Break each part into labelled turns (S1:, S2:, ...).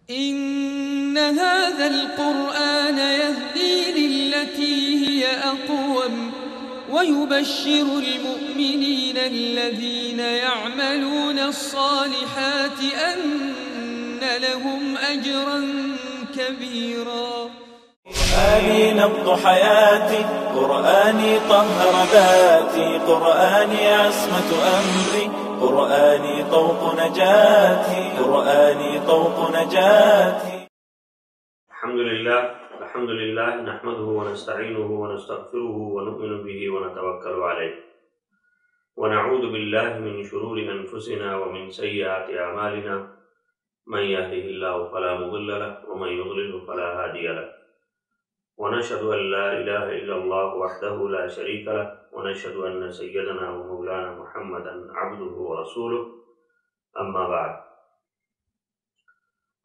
S1: إن هذا القرآن يهدي للتي هي أقوم ويبشر المؤمنين الذين يعملون الصالحات أن لهم أجرا كبيرا.
S2: قرآني نبض حياتي، قرآني طهر ذاتي، قرآني عصمة أمري، قرآني طوق نجاتي، قرآني طوق نجاتي.
S3: الحمد لله نحمده ونستعينه ونستغفره ونؤمن به ونتوكل عليه ونعوذ بالله من شرور أنفسنا ومن سيئات أعمالنا، من يهده الله فلا مضل له ومن يضلل فلا هادي له، ونشهد أن لا إله إلا الله وحده لا شريك له، ونشهد أن سيدنا ومولانا محمدا عبده ورسوله، أما بعد.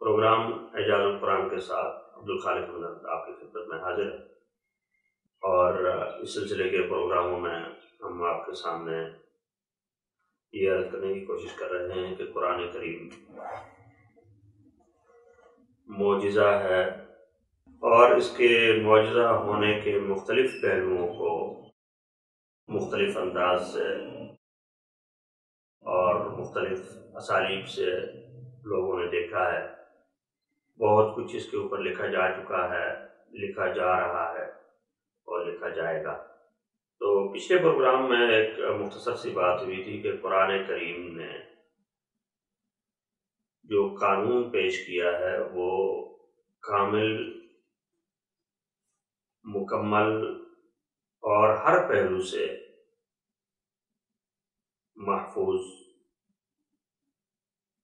S3: پروگرام اعجاز القرآن کے ساتھ عبدالخالق ہمدرد آپ کی خدمت میں حاضر ہے، اور اس سلسلے کے پروگراموں میں ہم آپ کے سامنے یہ عرض کرنے کی کوشش کر رہے ہیں کہ قرآن کریم معجزہ ہے، اور اس کے معجزہ ہونے کے مختلف پہلوؤں کو مختلف انداز سے اور مختلف اسالیب سے لوگوں نے دیکھا ہے. بہت کچھ اس کے اوپر لکھا جا چکا ہے، لکھا جا رہا ہے اور لکھا جائے گا. تو پچھلے پروگرام میں ایک مختصر سی بات ہوئی تھی کہ قرآن کریم نے جو قانون پیش کیا ہے وہ کامل، مکمل اور ہر پہلو سے محفوظ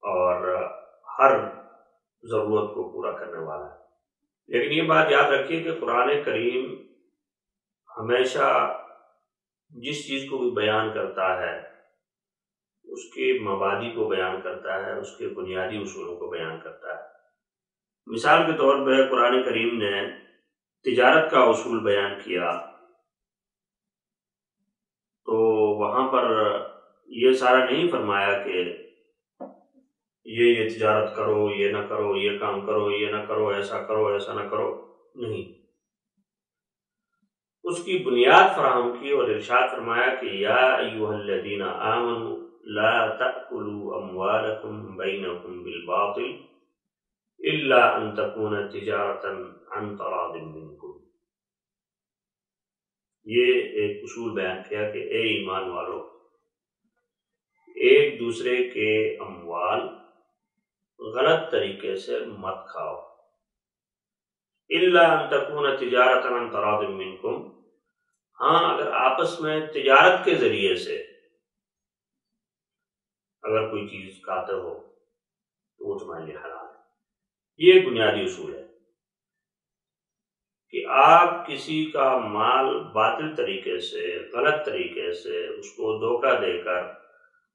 S3: اور ہر ضرورت کو پورا کرنے والا ہے. لیکن یہ بات یاد رکھیے کہ قرآن کریم ہمیشہ جس چیز کو بھی بیان کرتا ہے اس کے مبادی کو بیان کرتا ہے، اس کے بنیادی اصولوں کو بیان کرتا ہے. مثال کے طور پہ قرآن کریم نے تجارت کا اصول بیان کیا، تو وہاں پر یہ سارا نہیں فرمایا کہ یہ تجارت کرو، یہ نہ کرو، یہ کام کرو، یہ نہ کرو، ایسا کرو، ایسا نہ کرو. نہیں، اس کی بنیاد فراہم کی اور ارشاد فرمایا کہ یا ایھا الذین آمنوا لا تأکلوا اموالکم بینکم بالباطل الا ان تکون تجارۃ عن تراض منکم. یہ ایک اصول بیان کیا کہ اے ایمان والو، ایک دوسرے کے اموال غلط طریقے سے مت کھاؤ. الا ان تکون تجارۃ عن تراض منکم، ہاں اگر آپس میں تجارت کے ذریعے سے اگر کوئی چیز کھاتے ہو تو وہ تمہارے لیے حلال ہے. یہ ایک بنیادی اصول ہے کہ آپ کسی کا مال باطل طریقے سے، غلط طریقے سے اس کو دھوکہ دے کر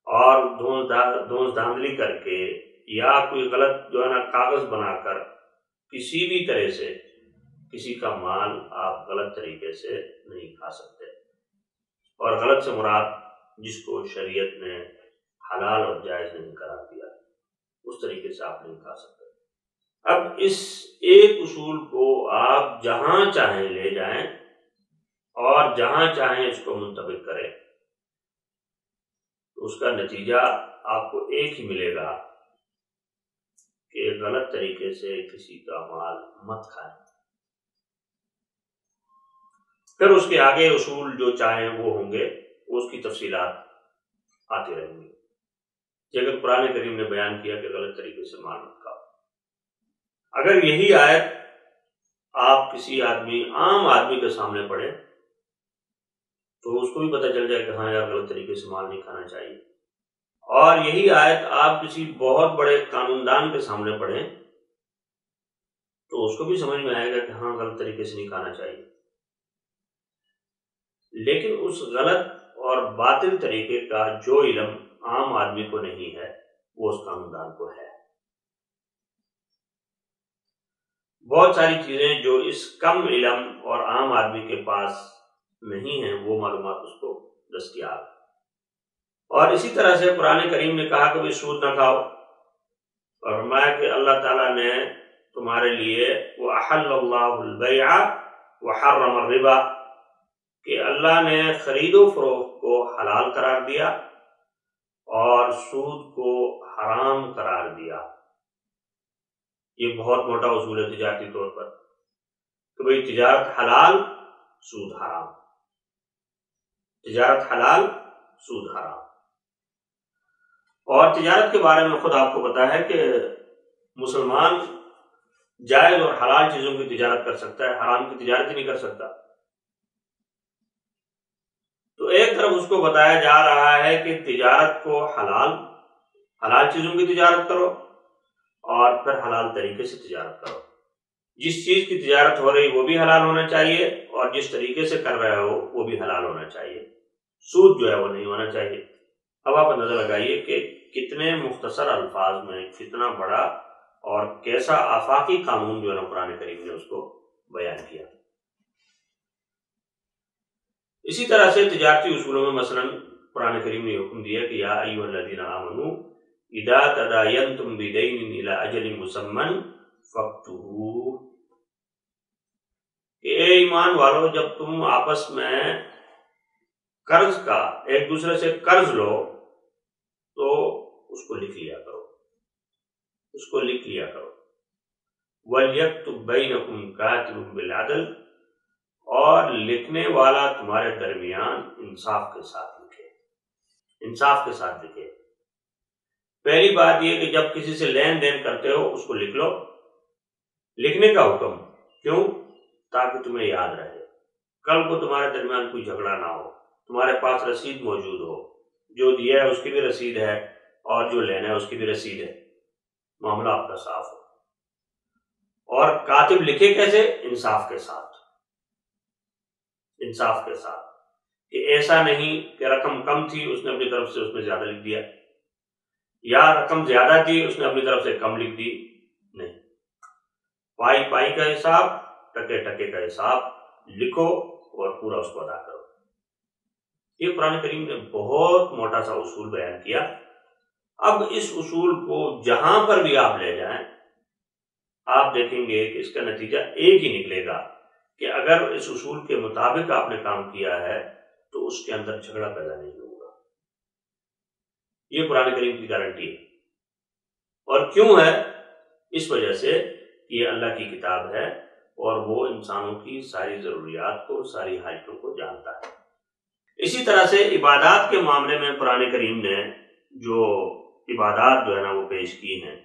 S3: اور دھونس دھاندلی کر کے یا کوئی غلط جو ہے نا کاغذ بنا کر کسی بھی طرح سے کسی کا مال آپ غلط طریقے سے نہیں کھا سکتے. اور غلط سے مراد جس کو شریعت نے حلال اور جائز نہیں قرار دیا، اس طریقے سے آپ نہیں کھا سکتے. اب اس ایک اصول کو آپ جہاں چاہیں لے جائیں اور جہاں چاہیں اس کو منطبق کریں، تو اس کا نتیجہ آپ کو ایک ہی ملے گا کہ غلط طریقے سے کسی کا مال مت کھائیں. پھر اس کے آگے اصول جو چاہیں وہ ہوں گے، اس کی تفصیلات آتی رہیں گی. اگر قرآن کریم نے بیان کیا کہ غلط طریقے سے مال مت کھاؤ، اگر یہی آیت آپ کسی عام آدمی کے سامنے پڑھیں تو اس کو بھی پتہ چل جائے کہ ہاں یار غلط طریقے سے مال نہیں کھانا چاہیے. اور یہی آیت آپ کسی بہت بڑے قانون دان کے سامنے پڑھیں تو اس کو بھی سمجھ میں آئے گا کہ ہاں غلط طریقے سے نہیں کھانا چاہیے. لیکن اس غلط اور باطل طریقے کا جو علم عام آدمی کو نہیں ہے وہ اس قانون دان کو ہے. بہت ساری چیزیں جو اس کم علم اور عام آدمی کے پاس نہیں ہیں وہ معلومات اس کو دستیاب ہے. اور اسی طرح سے قرآن کریم نے کہا کہ سود نہ کھاؤ، اور فرمایا کہ اللہ تعالیٰ نے تمہارے لیے وَأَحَلَّ اللَّهُ الْبَيْعَ وَحَرَّمَ الرِّبَا کہ اللہ نے خرید و فروخت کو حلال قرار دیا اور سود کو حرام قرار دیا۔ یہ بہت موٹا اصول ہے تجارتی طور پر کہ بھئی تجارت حلال سود حرام، تجارت حلال سود حرام۔ اور تجارت کے بارے میں خود آپ کو پتا ہے کہ مسلمان جائز اور حلال چیزوں کی تجارت کر سکتا ہے، حرام کی تجارت ہی نہیں کر سکتا۔ تو ایک طرف اس کو بتایا جا رہا ہے کہ تجارت کو حلال چیزوں کی تجارت کرو اور پھر حلال طریقے سے تجارت کرو۔ جس چیز کی تجارت ہو رہی وہ بھی حلال ہونا چاہیے اور جس طریقے سے کر رہے ہو وہ بھی حلال ہونا چاہیے، سود جو ہے وہ نہیں ہونا چاہیے۔ اب آپ نظر لگائیے کہ کتنے مختصر الفاظ میں کتنا بڑا اور کیسا آفاقی قانون جو ہے نا قرآن کریم نے اس کو بیان کیا۔ اسی طرح سے تجارتی اصولوں میں مثلا قرآن کریم نے حکم دیا کہ یا ایھا الذین آمنوا اذا تداینتم بدین الی اجل مسمى فاکتبوہ کہ اے ایمان والو جب تم آپس میں قرض کا ایک دوسرے سے قرض لو تو اس کو لکھ لیا کرو، اس کو لکھ لیا کرو۔ وَلْيَكْتُبْ بَيْنَكُمْ كَاتِبٌ بِالْعَدْلِ اور لکھنے والا تمہارے درمیان انصاف کے ساتھ لکھے، انصاف کے ساتھ لکھے۔ پہلی بات یہ کہ جب کسی سے لین دین کرتے ہو اس کو لکھ لو، لکھنے کا حکم کیوں؟ تاکہ تمہیں یاد رہے، کل کو تمہارے درمیان کوئی جھگڑا نہ ہو، تمہارے پاس رسید موجود ہو، جو دیا ہے اس کی بھی رسید ہے اور جو لینا ہے اس کی بھی رسید ہے، معاملہ آپ کا صاف ہو۔ اور کاتب لکھے کیسے؟ انصاف کے ساتھ، انصاف کے ساتھ، کہ ایسا نہیں کہ رقم کم تھی اس نے اپنی طرف سے اس میں زیادہ لکھ دیا، یا رقم زیادہ تھی اس نے اپنی طرف سے کم لکھ دی، نہیں، پائی پائی کا حساب، ٹکے ٹکے کا حساب لکھو اور پورا اس کو ادا کرو۔ یہ قرآن کریم نے بہت موٹا سا اصول بیان کیا۔ اب اس اصول کو جہاں پر بھی آپ لے جائیں آپ دیکھیں گے کہ اس کا نتیجہ ایک ہی نکلے گا کہ اگر اس اصول کے مطابق آپ نے کام کیا ہے تو اس کے اندر جھگڑا پیدا نہیں ہوگا۔ یہ قرآن کریم کی گارنٹی ہے۔ اور کیوں ہے؟ اس وجہ سے کہ یہ اللہ کی کتاب ہے اور وہ انسانوں کی ساری ضروریات کو، ساری حاجتوں کو جانتا ہے۔ اسی طرح سے عبادات کے معاملے میں قرآن کریم نے جو عبادات جو ہے نا وہ پیش کی ہیں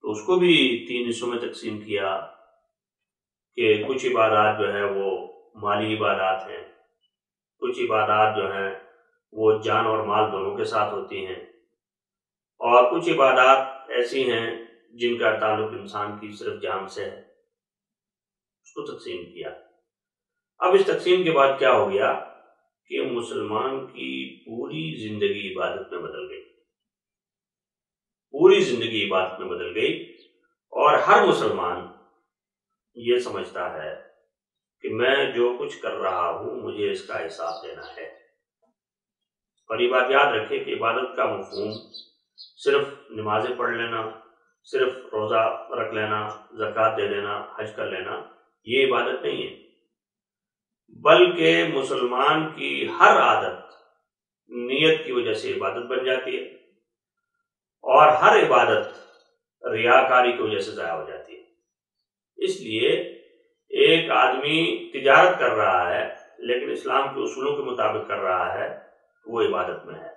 S3: تو اس کو بھی 3 حصوں میں تقسیم کیا کہ کچھ عبادات جو ہے وہ مالی عبادات ہیں، کچھ عبادات جو ہیں وہ جان اور مال دونوں کے ساتھ ہوتی ہیں، اور کچھ عبادات ایسی ہیں جن کا تعلق انسان کی صرف جان سے ہے، اس کو تقسیم کیا۔ اب اس تقسیم کے بعد کیا ہو گیا کہ مسلمان کی پوری زندگی عبادت میں بدل گئی، پوری زندگی عبادت میں بدل گئی، اور ہر مسلمان یہ سمجھتا ہے کہ میں جو کچھ کر رہا ہوں مجھے اس کا حساب دینا ہے۔ اور یہ بات یاد رکھے کہ عبادت کا مفہوم صرف نمازیں پڑھ لینا، صرف روزہ رکھ لینا، زکوٰۃ دے دینا، حج کر لینا، یہ عبادت نہیں ہے، بلکہ مسلمان کی ہر عادت نیت کی وجہ سے عبادت بن جاتی ہے، اور ہر عبادت ریاکاری کی وجہ سے ضائع ہو جاتی ہے۔ اس لیے ایک آدمی تجارت کر رہا ہے لیکن اسلام کے اصولوں کے مطابق کر رہا ہے وہ عبادت میں ہے،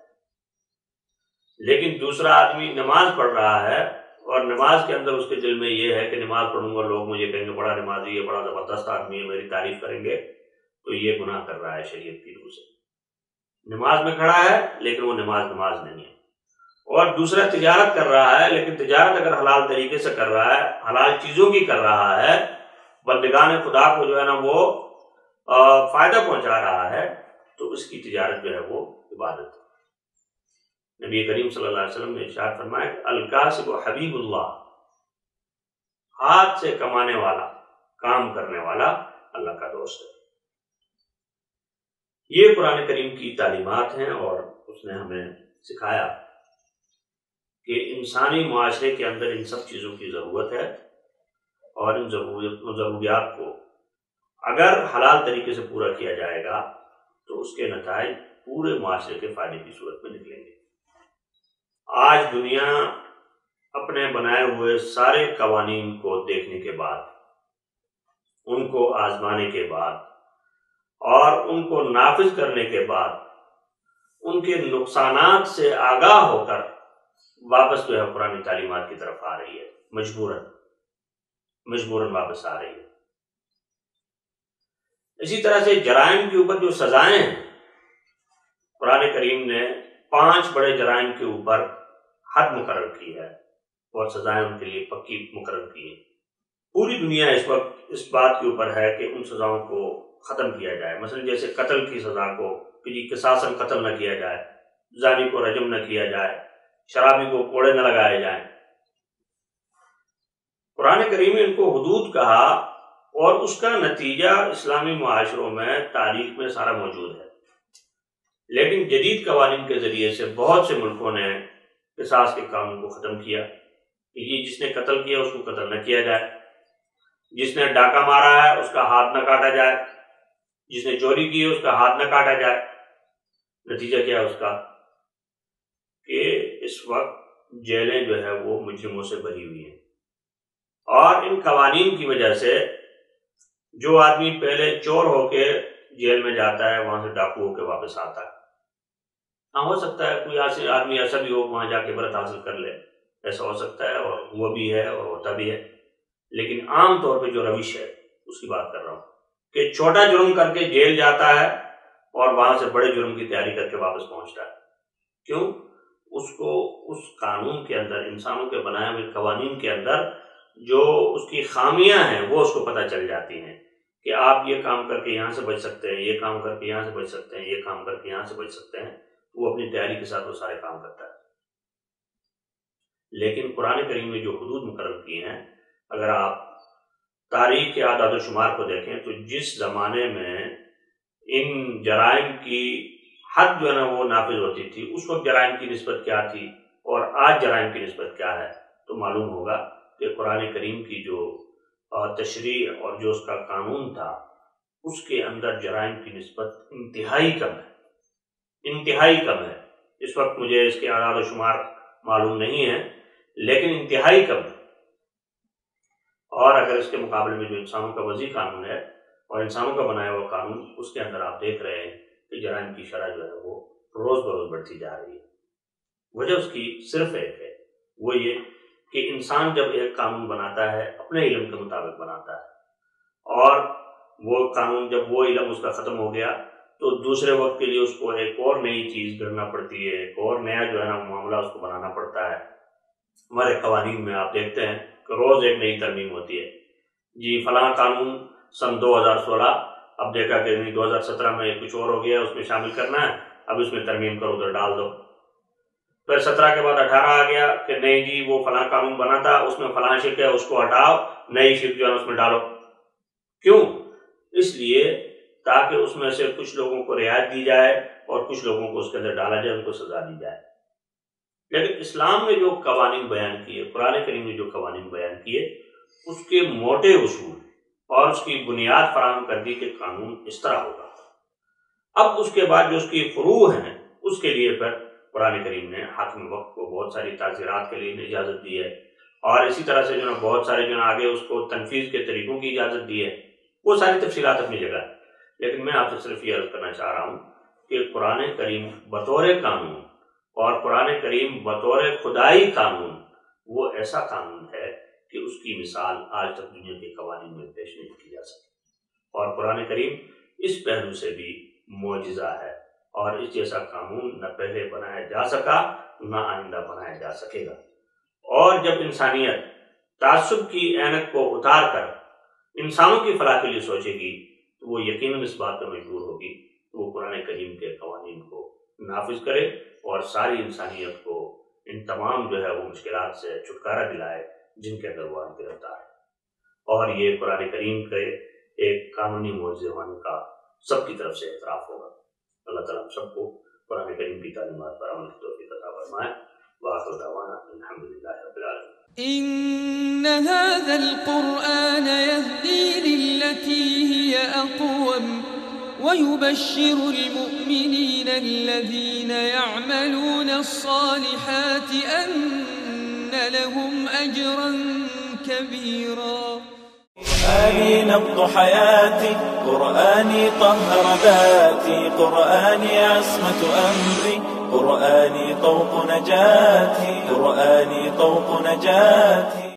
S3: لیکن دوسرا آدمی نماز پڑھ رہا ہے اور نماز کے اندر اس کے دل میں یہ ہے کہ نماز پڑھوں گا لوگ مجھے کہیں گے بڑا نمازی ہے، بڑا زبردست آدمی ہے، میری تعریف کریں گے، تو یہ گناہ کر رہا ہے شریعت کی روح سے۔ نماز میں کھڑا ہے لیکن وہ نماز نہیں ہے۔ اور دوسرا تجارت کر رہا ہے لیکن تجارت اگر حلال طریقے سے کر رہا ہے، حلال چیزوں کی کر رہا ہے، بندگان خدا کو جو ہے نا وہ فائدہ پہنچا رہا ہے، تو اس کی تجارت جو ہے وہ عبادت ہے۔ نبی کریم صلی اللہ علیہ وسلم نے ارشاد فرمایا کہ الکاسب حبیب اللہ، ہاتھ سے کمانے والا، کام کرنے والا اللہ کا دوست ہے۔ یہ قرآن کریم کی تعلیمات ہیں اور اس نے ہمیں سکھایا کہ انسانی معاشرے کے اندر ان سب چیزوں کی ضرورت ہے، اور ان ضروریات کو اگر حلال طریقے سے پورا کیا جائے گا تو اس کے نتائج پورے معاشرے کے فائدے کی صورت میں نکلیں گے۔ آج دنیا اپنے بنائے ہوئے سارے قوانین کو دیکھنے کے بعد، ان کو آزمانے کے بعد اور ان کو نافذ کرنے کے بعد ان کے نقصانات سے آگاہ ہو کر واپس جو ہے پرانی تعلیمات کی طرف آ رہی ہے، مجبوراً واپس آ رہی ہے۔ اسی طرح سے جرائم کے اوپر جو سزائیں ہیں، قرآن کریم نے 5 بڑے جرائم کے اوپر حد مقرر کی ہے اور سزائیں ان کے لیے پکی مقرر کی ہیں۔ پوری دنیا اس وقت اس بات کے اوپر ہے کہ ان سزاؤں کو ختم کیا جائے، مثلا جیسے قتل کی سزا کو کہ قصاصاً قتل نہ کیا جائے، زانی کو رجم نہ کیا جائے، شرابی کو کوڑے نہ لگائے جائیں۔ قرآن کریم نے ان کو حدود کہا، اور اس کا نتیجہ اسلامی معاشروں میں تاریخ میں سارا موجود ہے۔ لیکن جدید قوانین کے ذریعے سے بہت سے ملکوں نے قصاص کے قانون کو ختم کیا کہ یہ جس نے قتل کیا اس کو قتل نہ کیا جائے، جس نے ڈاکہ مارا ہے اس کا ہاتھ نہ کاٹا جائے، جس نے چوری کی ہے اس کا ہاتھ نہ کاٹا جائے۔ نتیجہ کیا ہے اس کا کہ اس وقت جیلیں جو ہے وہ مجرموں سے بھری ہوئی ہیں، اور ان قوانین کی وجہ سے جو آدمی پہلے چور ہو کے جیل میں جاتا ہے وہاں سے ڈاکو ہو کے واپس آتا ہے۔ ہاں، ہو سکتا ہے کوئی آدمی ایسا بھی ہو وہاں جا کے عبرت حاصل کر لے، ایسا ہو سکتا ہے، اور ہوا بھی ہے اور ہوتا بھی ہے، لیکن عام طور پہ جو روش ہے اس کی بات کر رہا ہوں کہ چھوٹا جرم کر کے جیل جاتا ہے اور وہاں سے بڑے جرم کی تیاری کر کے واپس پہنچتا ہے۔ کیوں؟ اس کو اس قانون کے اندر، انسانوں کے بنائے ہوئے قوانین کے اندر جو اس کی خامیاں ہیں وہ اس کو پتہ چل جاتی ہیں کہ آپ یہ کام کر کے یہاں سے بچ سکتے ہیں، یہ کام کر کے یہاں سے بچ سکتے ہیں، یہ کام کر کے یہاں سے بچ سکتے ہیں۔ وہ اپنی تیاری کے ساتھ وہ سارے کام کرتا ہے۔ لیکن قرآن کریم نے جو حدود مقرر کی ہیں، اگر آپ تاریخ کے اعداد و شمار کو دیکھیں تو جس زمانے میں ان جرائم کی حد جو ہے نا وہ نافذ ہوتی تھی، اس وقت جرائم کی نسبت کیا تھی اور آج جرائم کی نسبت کیا ہے، تو معلوم ہوگا کہ قرآن کریم کی جو تشریع اور جو اس کا قانون تھا اس کے اندر جرائم کی نسبت انتہائی کم ہے۔ اس وقت مجھے اس کے اعداد و شمار معلوم نہیں ہے، لیکن انتہائی کم ہے۔ اور اگر اس کے مقابلے میں جو انسانوں کا وضعی قانون ہے اور انسانوں کا بنایا ہوا قانون، اس کے اندر آپ دیکھ رہے ہیں کہ جرائم کی شرح جو ہے وہ روز بروز بڑھتی جا رہی ہے۔ وجہ اس کی صرف ایک ہے، وہ یہ کہ انسان جب ایک قانون بناتا ہے اپنے علم کے مطابق بناتا ہے، اور وہ قانون جب وہ علم اس کا ختم ہو گیا تو دوسرے وقت کے لیے اس کو ایک اور نئی چیز گھڑنا پڑتی ہے، ایک اور نیا جو ہے نا معاملہ اس کو بنانا پڑتا ہے۔ ہمارے قوانین میں آپ دیکھتے ہیں کہ روز ایک نئی ترمیم ہوتی ہے، جی فلاں قانون سن 2016، اب دیکھا کہ 2017 میں کچھ اور ہو گیا، اس میں شامل کرنا ہے، اب اس میں ترمیم کرو ادھر ڈال دو۔ پھر 17 کے بعد 18 آ گیا کہ نہیں جی وہ فلاں قانون بنا تھا، اس میں فلاں شرک ہے، اس کو ہٹاؤ، نئی شرک جو ہے اس میں ڈالو۔ کیوں؟ اس لیے تاکہ اس میں سے کچھ لوگوں کو رعایت دی جائے اور کچھ لوگوں کو اس کے اندر ڈالا جائے، ان کو سزا دی جائے۔ لیکن اسلام نے جو قوانین بیان کیے، قرآن کریم نے جو قوانین بیان کیے، اس کے موٹے اصول اور اس کی بنیاد فراہم کر دی کہ قانون اس طرح ہوگا۔ اب اس کے بعد جو اس کی فروع ہیں، اس کے لیے پھر قرآن کریم نے حاکم وقت کو بہت ساری تعزیرات کے لیے اجازت دی ہے، اور اسی طرح سے جو نا بہت سارے جو نا آگے اس کو تنفیذ کے طریقوں کی اجازت دی ہے۔ وہ ساری تفصیلات اپنی جگہ ہے، لیکن میں آپ سے صرف یہ عرض کرنا چاہ رہا ہوں کہ قرآن کریم بطور قانون اور قرآن کریم بطور خدائی قانون وہ ایسا قانون ہے کہ اس کی مثال آج تک دنیا کے قوانین میں پیش نہیں کی جا سکتی، اور قرآن کریم اس پہلو سے بھی معجزہ ہے، اور اس جیسا قانون نہ پہلے بنایا جا سکا نہ آئندہ بنایا جا سکے گا۔ اور جب انسانیت تعصب کی عینک کو اتار کر انسانوں کی فلاح کے لیے سوچے گی تو وہ یقیناً اس بات پر مجبور ہوگی کہ وہ قرآن کریم کے قوانین کو نافذ کرے اور ساری انسانیت کو ان تمام جو ہے وہ مشکلات سے چھٹکارا دلائے جن کے اندر وہ گرفتار ہے۔ اور یہ قرآن کریم کے ایک قانونی معجزے ہونے کا سب کی طرف سے اعتراف ہوگا۔ اللہ تعالیٰ ہم سب کو قرآن کریم کی تعلیمات پر عمل کی توفیق عطا فرمائے۔ وآخر دعوانا الحمد لله رب العالمين.
S1: إن هذا القرآن يهدي للتي هي أقوم ويبشر المؤمنين الذين يعملون الصالحات أن لهم أجرا كبيرا.
S2: قرآني نبض حياتي، قرآني طهر ذاتي، قرآني عصمة أمري، قرآني طوق نجاتي، قرآني طوق نجاتي.